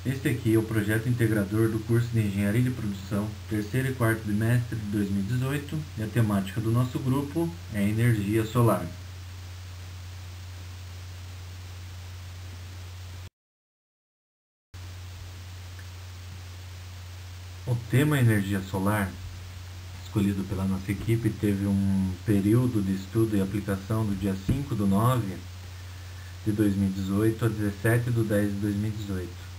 Este aqui é o projeto integrador do curso de Engenharia de Produção, terceiro e quarto bimestre de 2018, e a temática do nosso grupo é energia solar. O tema energia solar, escolhido pela nossa equipe, teve um período de estudo e aplicação do dia 5/9 de 2018 a 17/10 de 2018.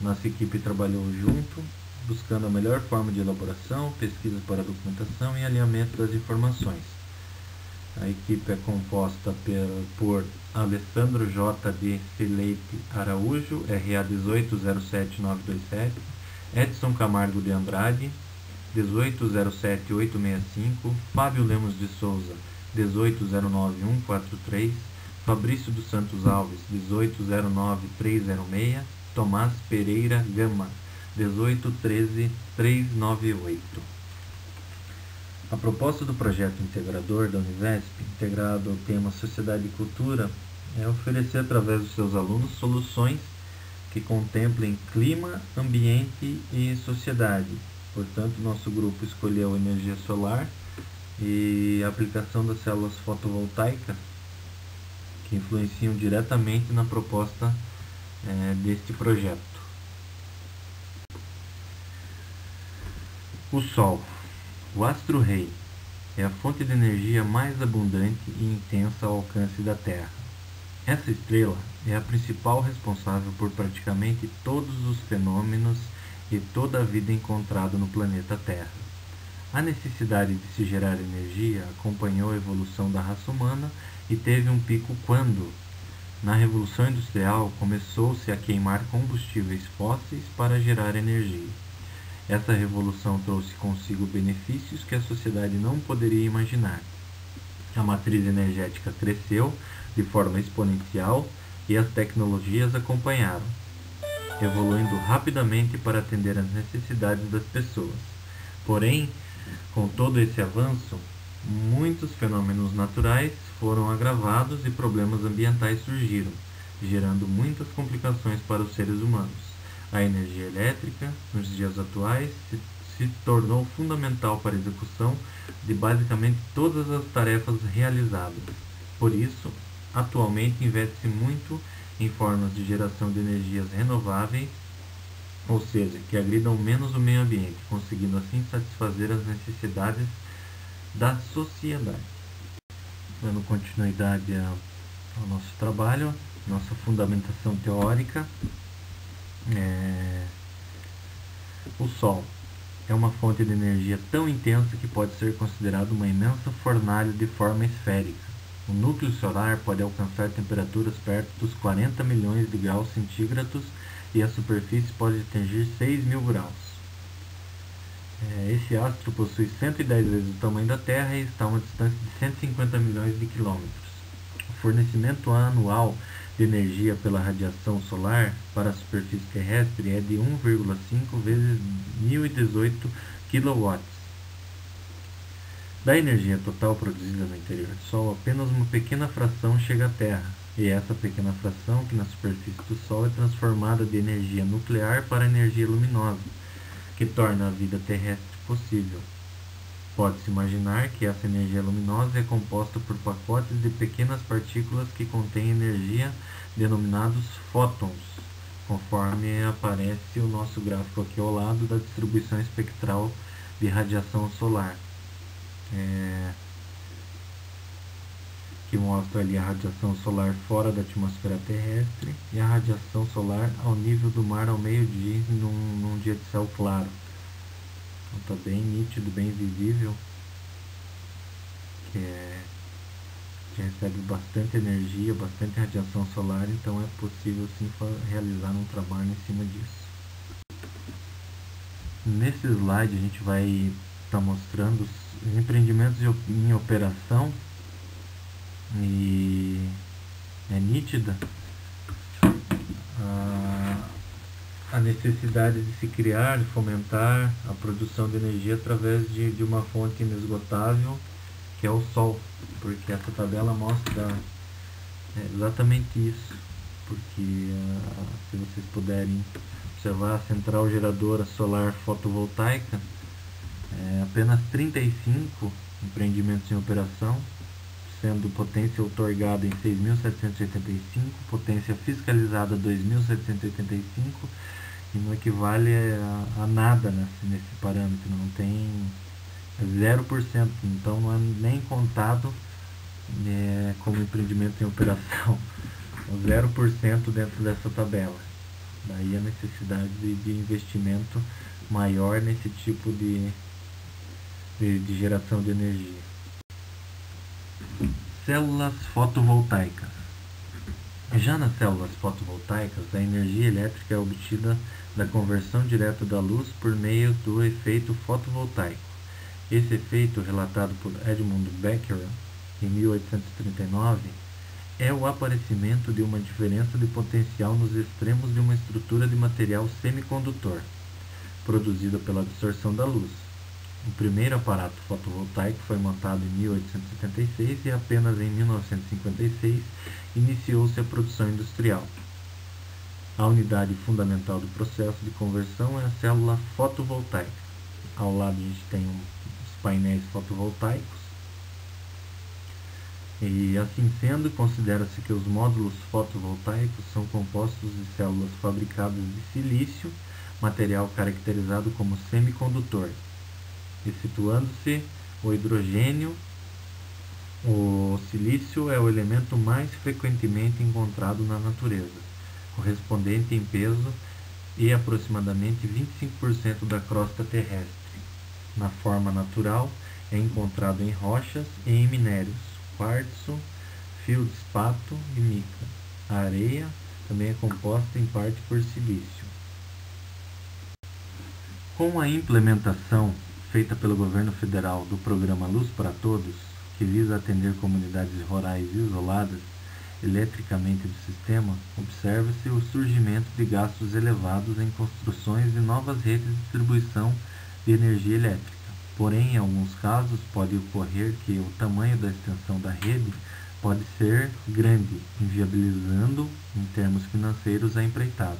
Nossa equipe trabalhou junto, buscando a melhor forma de elaboração, pesquisa para documentação e alinhamento das informações. A equipe é composta por Alessandro J. de Sileite Araújo, RA 1807927, Edson Camargo de Andrade, 1807865, Fábio Lemos de Souza, 1809143, Fabrício dos Santos Alves, 1809306, Tomás Pereira Gama, 1813398. A proposta do projeto integrador da Univesp, integrado ao tema Sociedade e Cultura, é oferecer através dos seus alunos soluções que contemplem clima, ambiente e sociedade. Portanto, nosso grupo escolheu energia solar e a aplicação das células fotovoltaicas, que influenciam diretamente na proposta deste projeto. O Sol, o astro-rei, é a fonte de energia mais abundante e intensa ao alcance da Terra. Essa estrela é a principal responsável por praticamente todos os fenômenos e toda a vida encontrada no planeta Terra. A necessidade de se gerar energia acompanhou a evolução da raça humana e teve um pico quando, na Revolução Industrial, começou-se a queimar combustíveis fósseis para gerar energia. Essa revolução trouxe consigo benefícios que a sociedade não poderia imaginar. A matriz energética cresceu de forma exponencial e as tecnologias acompanharam, evoluindo rapidamente para atender às necessidades das pessoas. Porém, com todo esse avanço, muitos fenômenos naturais foram agravados e problemas ambientais surgiram, gerando muitas complicações para os seres humanos. A energia elétrica, nos dias atuais, se tornou fundamental para a execução de basicamente todas as tarefas realizadas. Por isso, atualmente investe-se muito em formas de geração de energias renováveis, ou seja, que agridam menos o meio ambiente, conseguindo assim satisfazer as necessidades da sociedade. Dando continuidade ao nosso trabalho, nossa fundamentação teórica, o Sol é uma fonte de energia tão intensa que pode ser considerado uma imensa fornalha de forma esférica. O núcleo solar pode alcançar temperaturas perto dos 40 milhões de graus centígrados e a superfície pode atingir 6.000 graus. Esse astro possui 110 vezes o tamanho da Terra e está a uma distância de 150 milhões de quilômetros. O fornecimento anual de energia pela radiação solar para a superfície terrestre é de 1,5 vezes 1018 kW. Da energia total produzida no interior do Sol, apenas uma pequena fração chega à Terra, e essa pequena fração, que na superfície do Sol é transformada de energia nuclear para energia luminosa, que torna a vida terrestre possível. Pode-se imaginar que essa energia luminosa é composta por pacotes de pequenas partículas que contêm energia, denominados fótons, conforme aparece o nosso gráfico aqui ao lado da distribuição espectral de radiação solar, que mostra ali a radiação solar fora da atmosfera terrestre e a radiação solar ao nível do mar ao meio-dia, num dia de céu claro. Então está bem nítido, bem visível, que recebe bastante energia, bastante radiação solar, então é possível sim realizar um trabalho em cima disso. Nesse slide a gente vai estar mostrando os empreendimentos em operação e é nítida a necessidade de se criar e fomentar a produção de energia através de uma fonte inesgotável, que é o Sol, porque essa tabela mostra exatamente isso, porque se vocês puderem observar a central geradora solar fotovoltaica, apenas 35 empreendimentos em operação, sendo potência outorgada em 6.785, potência fiscalizada 2.785, e não equivale a nada nesse parâmetro, não tem 0%, então não é nem contado como empreendimento em operação, 0% dentro dessa tabela. Daí a necessidade de investimento maior nesse tipo de geração de energia. Células fotovoltaicas. Já nas células fotovoltaicas, a energia elétrica é obtida da conversão direta da luz por meio do efeito fotovoltaico. Esse efeito, relatado por Edmund Becquerel em 1839, é o aparecimento de uma diferença de potencial nos extremos de uma estrutura de material semicondutor, produzida pela absorção da luz. O primeiro aparato fotovoltaico foi montado em 1876 e apenas em 1956 iniciou-se a produção industrial. A unidade fundamental do processo de conversão é a célula fotovoltaica. Ao lado a gente tem os painéis fotovoltaicos. E assim sendo, considera-se que os módulos fotovoltaicos são compostos de células fabricadas de silício, material caracterizado como semicondutor. Excetuando-se o hidrogênio, o silício é o elemento mais frequentemente encontrado na natureza, correspondente em peso e aproximadamente 25% da crosta terrestre. Na forma natural, é encontrado em rochas e em minérios, quartzo, feldespato e mica. A areia também é composta em parte por silício. Com a implementação feita pelo governo federal do programa Luz para Todos, que visa atender comunidades rurais isoladas eletricamente do sistema, observa-se o surgimento de gastos elevados em construções de novas redes de distribuição de energia elétrica. Porém, em alguns casos, pode ocorrer que o tamanho da extensão da rede pode ser grande, inviabilizando, em termos financeiros, a empreitada.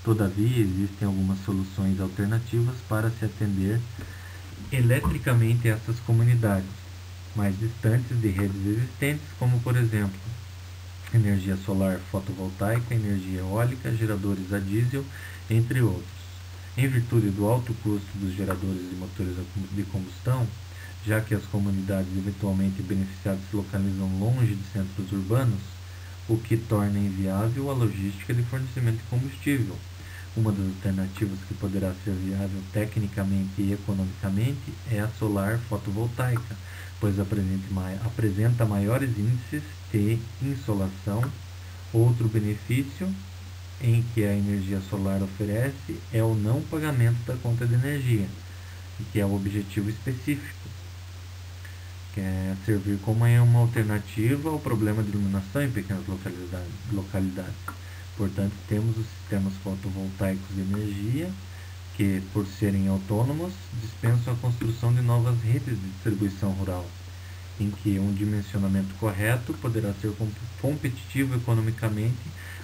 Todavia, existem algumas soluções alternativas para se atender eletricamente essas comunidades mais distantes de redes existentes, como por exemplo, energia solar fotovoltaica, energia eólica, geradores a diesel, entre outros. Em virtude do alto custo dos geradores de motores de combustão, já que as comunidades eventualmente beneficiadas se localizam longe de centros urbanos, o que torna inviável a logística de fornecimento de combustível. Uma das alternativas que poderá ser viável tecnicamente e economicamente é a solar fotovoltaica, pois apresenta maiores índices de insolação. Outro benefício em que a energia solar oferece é o não pagamento da conta de energia, que é o objetivo específico, que é servir como uma alternativa ao problema de iluminação em pequenas localidades. Portanto, temos os sistemas fotovoltaicos de energia, que, por serem autônomos, dispensam a construção de novas redes de distribuição rural, em que um dimensionamento correto poderá ser competitivo economicamente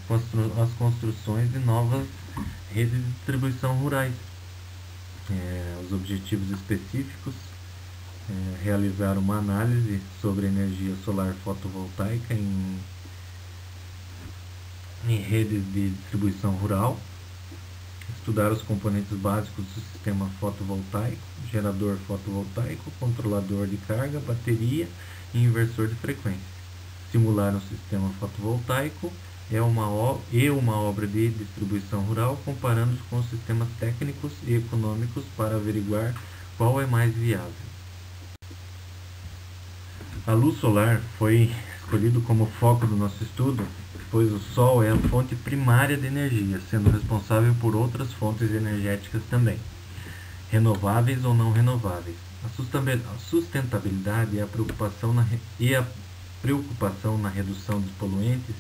com as construções de novas redes de distribuição rurais. Os objetivos específicos: realizar uma análise sobre a energia solar fotovoltaica em redes de distribuição rural, estudar os componentes básicos do sistema fotovoltaico, gerador fotovoltaico, controlador de carga, bateria e inversor de frequência. Simular um sistema fotovoltaico é uma obra de distribuição rural, comparando com os sistemas técnicos e econômicos para averiguar qual é mais viável. A luz solar foi escolhido como foco do nosso estudo, pois o Sol é a fonte primária de energia, sendo responsável por outras fontes energéticas também, renováveis ou não renováveis. A sustentabilidade e a preocupação na redução dos poluentes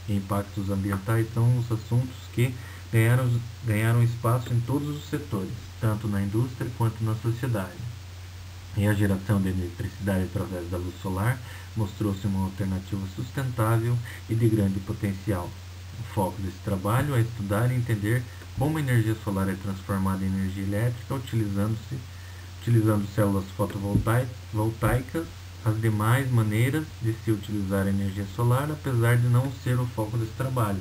e impactos ambientais são os assuntos que ganharam espaço em todos os setores, tanto na indústria quanto na sociedade. E a geração de eletricidade através da luz solar mostrou-se uma alternativa sustentável e de grande potencial. O foco desse trabalho é estudar e entender Como a energia solar é transformada em energia elétrica utilizando células fotovoltaicas, as demais maneiras de se utilizar a energia solar, apesar de não ser o foco desse trabalho,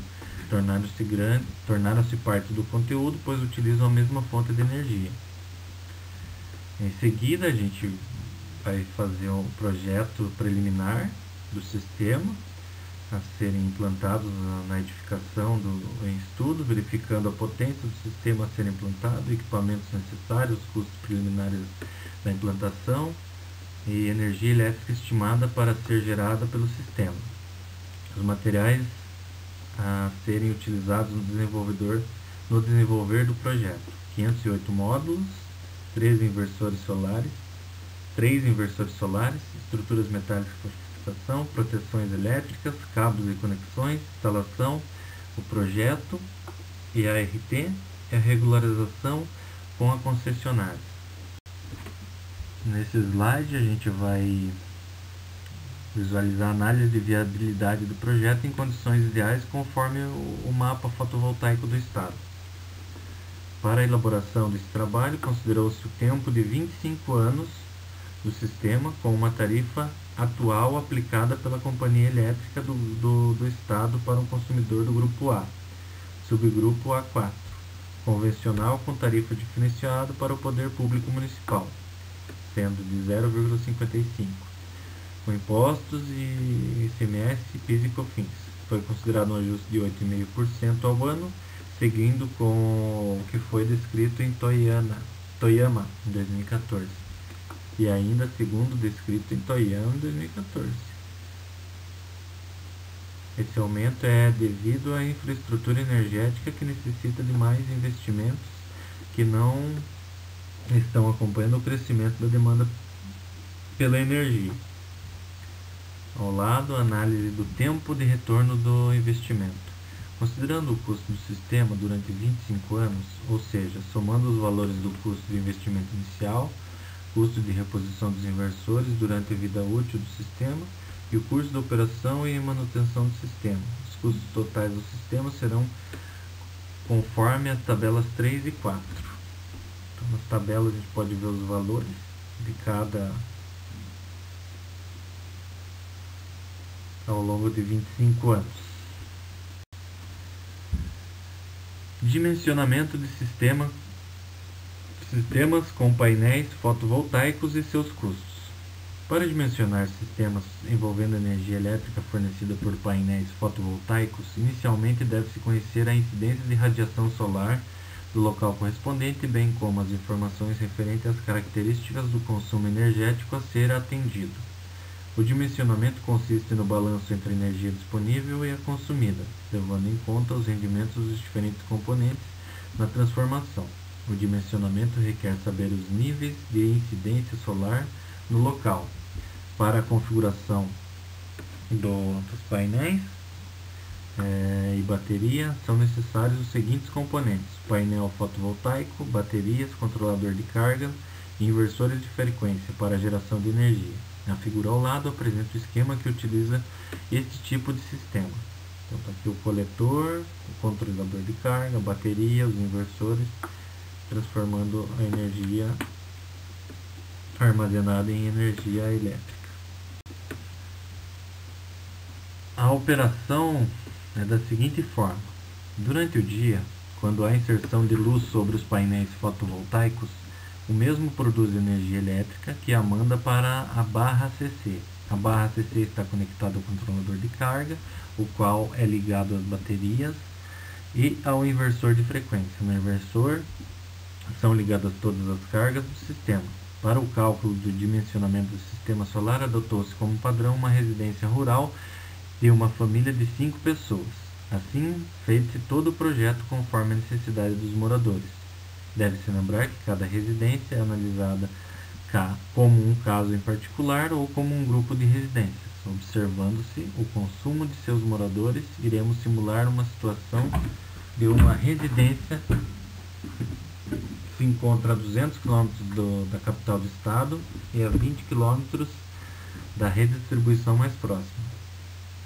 tornaram-se parte do conteúdo, pois utilizam a mesma fonte de energia. Em seguida, a gente vai fazer um projeto preliminar do sistema a serem implantados na edificação em estudo, verificando a potência do sistema a ser implantado, equipamentos necessários, os custos preliminares da implantação e energia elétrica estimada para ser gerada pelo sistema. Os materiais a serem utilizados no desenvolver do projeto: 508 módulos, 3 inversores solares, estruturas metálicas de fortificação, proteções elétricas, cabos e conexões, instalação, o projeto e a ART e a regularização com a concessionária. Nesse slide a gente vai visualizar a análise de viabilidade do projeto em condições ideais conforme o mapa fotovoltaico do estado. Para a elaboração desse trabalho, considerou-se o tempo de 25 anos do sistema com uma tarifa atual aplicada pela Companhia Elétrica do Estado para um consumidor do Grupo A, subgrupo A4, convencional com tarifa diferenciada para o Poder Público Municipal, sendo de 0,55, com impostos e ICMS, PIS e COFINS. Foi considerado um ajuste de 8,5% ao ano, seguindo com o que foi descrito em Toyama, em 2014, e ainda segundo descrito em Toyama em 2014. Esse aumento é devido à infraestrutura energética que necessita de mais investimentos que não estão acompanhando o crescimento da demanda pela energia. Ao lado, análise do tempo de retorno do investimento. Considerando o custo do sistema durante 25 anos, ou seja, somando os valores do custo de investimento inicial, custo de reposição dos inversores durante a vida útil do sistema e o custo de operação e manutenção do sistema. Os custos totais do sistema serão conforme as tabelas 3 e 4. Então, nas tabelas a gente pode ver os valores de cada ao longo de 25 anos. Dimensionamento de sistemas com painéis fotovoltaicos e seus custos. Para dimensionar sistemas envolvendo energia elétrica fornecida por painéis fotovoltaicos, inicialmente deve-se conhecer a incidência de radiação solar do local correspondente, bem como as informações referentes às características do consumo energético a ser atendido. O dimensionamento consiste no balanço entre a energia disponível e a consumida, levando em conta os rendimentos dos diferentes componentes na transformação. O dimensionamento requer saber os níveis de incidência solar no local. Para a configuração dos painéis e bateria, são necessários os seguintes componentes: painel fotovoltaico, baterias, controlador de carga e inversores de frequência para a geração de energia. A figura ao lado apresenta o esquema que utiliza este tipo de sistema. Então está aqui o coletor, o controlador de carga, a bateria, os inversores, transformando a energia armazenada em energia elétrica. A operação é da seguinte forma: durante o dia, quando há inserção de luz sobre os painéis fotovoltaicos, o mesmo produz energia elétrica que a manda para a barra CC. A barra CC está conectada ao controlador de carga, o qual é ligado às baterias e ao inversor de frequência. No inversor são ligadas todas as cargas do sistema. Para o cálculo do dimensionamento do sistema solar, adotou-se como padrão uma residência rural de uma família de 5 pessoas. Assim, fez-se todo o projeto conforme a necessidade dos moradores. Deve-se lembrar que cada residência é analisada como um caso em particular ou como um grupo de residências. Observando-se o consumo de seus moradores, iremos simular uma situação de uma residência que se encontra a 200 km da capital do estado e a 20 km da rede de distribuição mais próxima,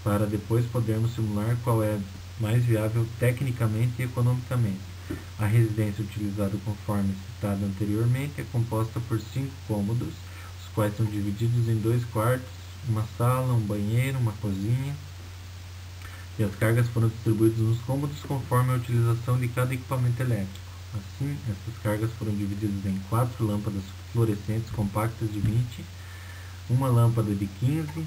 para depois podermos simular qual é mais viável tecnicamente e economicamente. A residência utilizada conforme citado anteriormente é composta por 5 cômodos, os quais são divididos em 2 quartos, uma sala, um banheiro, uma cozinha, e as cargas foram distribuídas nos cômodos conforme a utilização de cada equipamento elétrico. Assim, essas cargas foram divididas em 4 lâmpadas fluorescentes compactas de 20, uma lâmpada de 15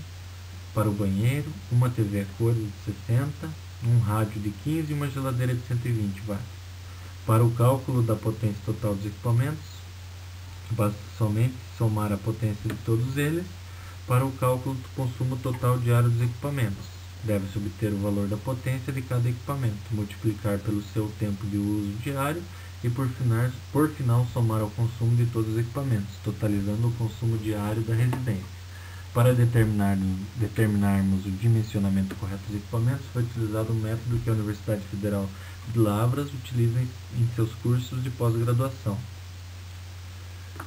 para o banheiro, uma TV a cores de 60, um rádio de 15 e uma geladeira de 120 watts. Para o cálculo da potência total dos equipamentos, basta somente somar a potência de todos eles. Para o cálculo do consumo total diário dos equipamentos, deve-se obter o valor da potência de cada equipamento, multiplicar pelo seu tempo de uso diário e, por final, somar ao consumo de todos os equipamentos, totalizando o consumo diário da residência. Para determinarmos o dimensionamento correto dos equipamentos, foi utilizado o método que a Universidade Federal de Lavras utiliza em seus cursos de pós-graduação.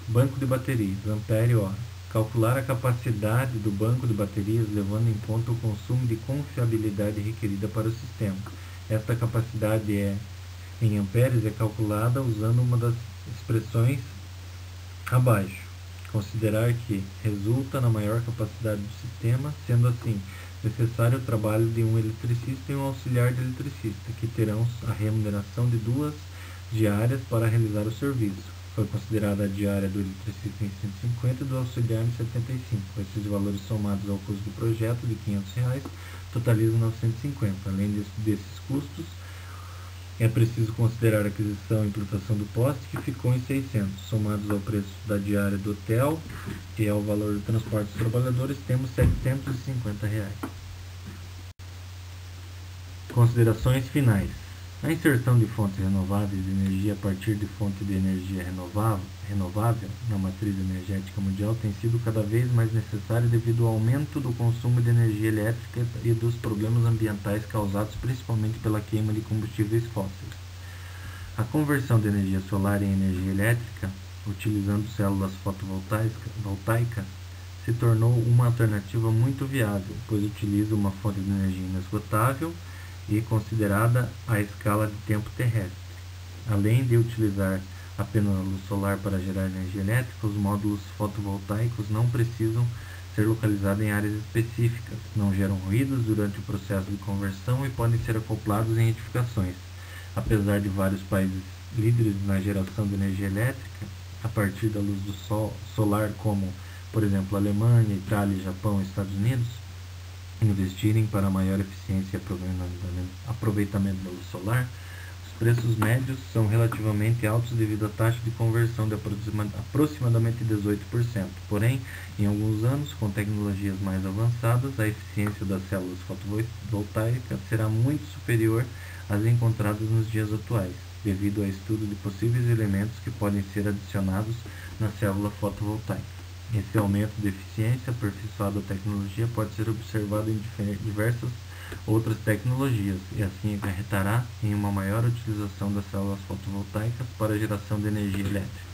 Banco de baterias, ampere-hora. Calcular a capacidade do banco de baterias levando em conta o consumo de confiabilidade requerida para o sistema. Esta capacidade em amperes é calculada usando uma das expressões abaixo. Considerar que resulta na maior capacidade do sistema, sendo assim necessário o trabalho de um eletricista e um auxiliar de eletricista, que terão a remuneração de 2 diárias para realizar o serviço. Foi considerada a diária do eletricista em 150 e do auxiliar em 75. Esses valores somados ao custo do projeto de R$500 totalizam 950. Além desses custos, é preciso considerar a aquisição e implantação do poste, que ficou em 600. Somados ao preço da diária do hotel e ao valor do transporte dos trabalhadores, temos R$750. Considerações finais. A inserção de fontes renováveis de energia a partir de fonte de energia renovável na matriz energética mundial tem sido cada vez mais necessária devido ao aumento do consumo de energia elétrica e dos problemas ambientais causados principalmente pela queima de combustíveis fósseis. A conversão de energia solar em energia elétrica, utilizando células fotovoltaicas, se tornou uma alternativa muito viável, pois utiliza uma fonte de energia inesgotável e considerada à escala de tempo terrestre. Além de utilizar apenas a luz solar para gerar energia elétrica, os módulos fotovoltaicos não precisam ser localizados em áreas específicas, não geram ruídos durante o processo de conversão e podem ser acoplados em edificações. Apesar de vários países líderes na geração de energia elétrica a partir da luz do sol solar, como, por exemplo, Alemanha, Itália, Japão e Estados Unidos, investirem para maior eficiência e aproveitamento da luz solar, os preços médios são relativamente altos devido à taxa de conversão de aproximadamente 18%. Porém, em alguns anos, com tecnologias mais avançadas, a eficiência das células fotovoltaicas será muito superior às encontradas nos dias atuais, devido ao estudo de possíveis elementos que podem ser adicionados na célula fotovoltaica. Esse aumento de eficiência aperfeiçoado da tecnologia pode ser observado em diversas outras tecnologias e assim acarretará em uma maior utilização das células fotovoltaicas para a geração de energia elétrica.